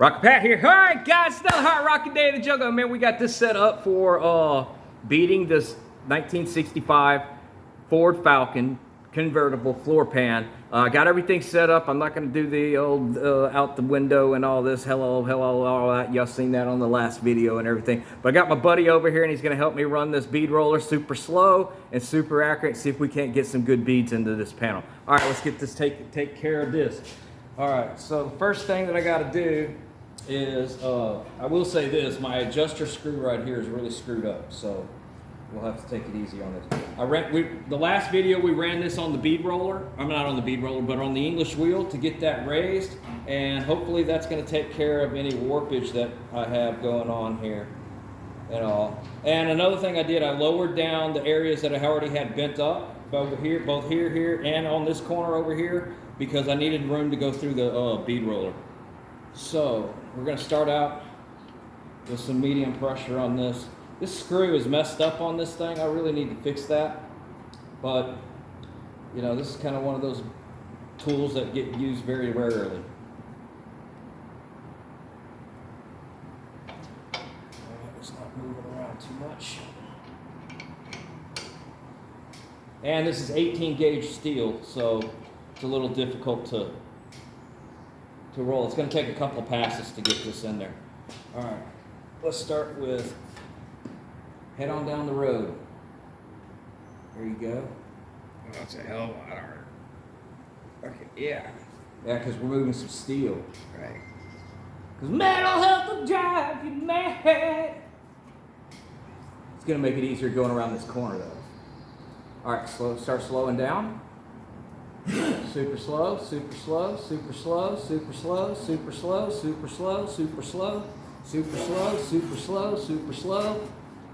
Rocket Pat here. All right, guys, it's another hot rocket day in the jungle. Man, we got this set up for beating this 1965 Ford Falcon convertible floor pan. Got everything set up. I'm not going to do the old out the window and all this hello, all that. Y'all seen that on the last video and everything. But I got my buddy over here, and he's going to help me run this bead roller super slow and super accurate. See if we can't get some good beads into this panel. All right, let's get this take care of this. All right, so the first thing that I got to do is, I will say this, my adjuster screw right here is really screwed up, so we'll have to take it easy on this. The last video we ran this on the bead roller, I'm not on the bead roller, but on the English wheel to get that raised, and hopefully that's going to take care of any warpage that I have going on here and all. And another thing I did, I lowered down the areas that I already had bent up, over here, both here, and on this corner over here, because I needed room to go through the bead roller. So we're going to start out with some medium pressure on this. This screw is messed up on this thing. I really need to fix that. But, you know, this is kind of one of those tools that get used very rarely. It's not moving around too much. And this is 18 gauge steel, so it's a little difficult to roll. It's going to take a couple of passes to get this in there. All right, let's start with head on down the road. There you go. Oh, that's a hell of a lot harder. Okay, yeah, because we're moving some steel. Right. Because metal help will drive you mad. It's going to make it easier going around this corner, though. All right, start slowing down. Super slow, super slow, super slow, super slow, super slow, super slow, super slow, super slow, super slow, super slow.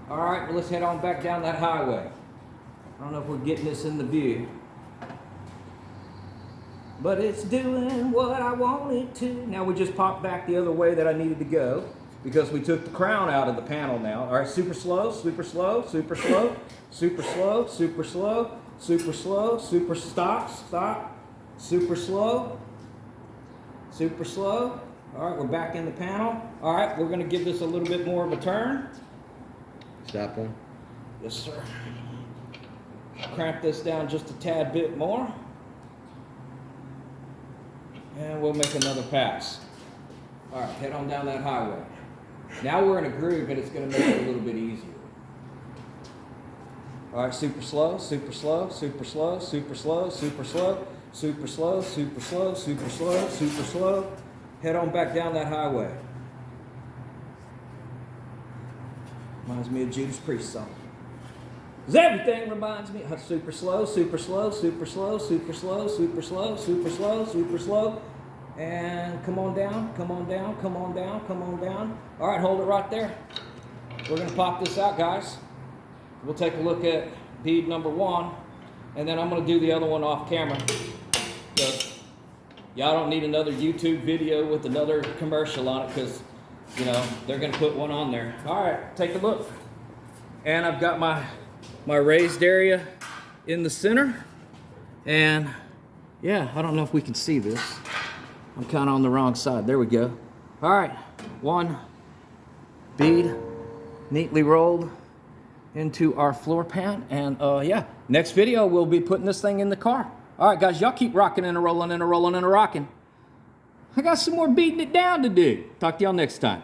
All right, well, let's head on back down that highway. I don't know if we're getting this in the view, but it's doing what I want it to. Now we just popped back the other way that I needed to go because we took the crown out of the panel now. All right, super slow, super slow, super slow, super slow, super slow. Super slow, super stop, super slow, super slow. All right, we're back in the panel. All right, we're going to give this a little bit more of a turn. Stop one. Yes, sir. Cramp this down just a tad bit more. And we'll make another pass. All right, head on down that highway. Now we're in a groove, and it's going to make it a little bit easier. All right, super slow, super slow, super slow, super slow, super slow, super slow, super slow, super slow, super slow. Head on back down that highway. Reminds me of Judas Priest song. 'Cause everything reminds me of super slow, super slow, super slow, super slow, super slow, super slow, super slow. And come on down, come on down, come on down, come on down. All right, hold it right there. We're going to pop this out, guys. We'll take a look at bead number 1, and then I'm going to do the other one off camera. Y'all don't need another YouTube video with another commercial on it because, you know, they're going to put one on there. All right, take a look. And I've got my raised area in the center. And, yeah, I don't know if we can see this. I'm kind of on the wrong side. There we go. All right, 1 bead neatly rolled into our floor pan, and yeah, next video we'll be putting this thing in the car. All right, guys, y'all keep rocking and a rolling and a rolling and a rocking. I got some more beating it down to do. Talk to y'all next time.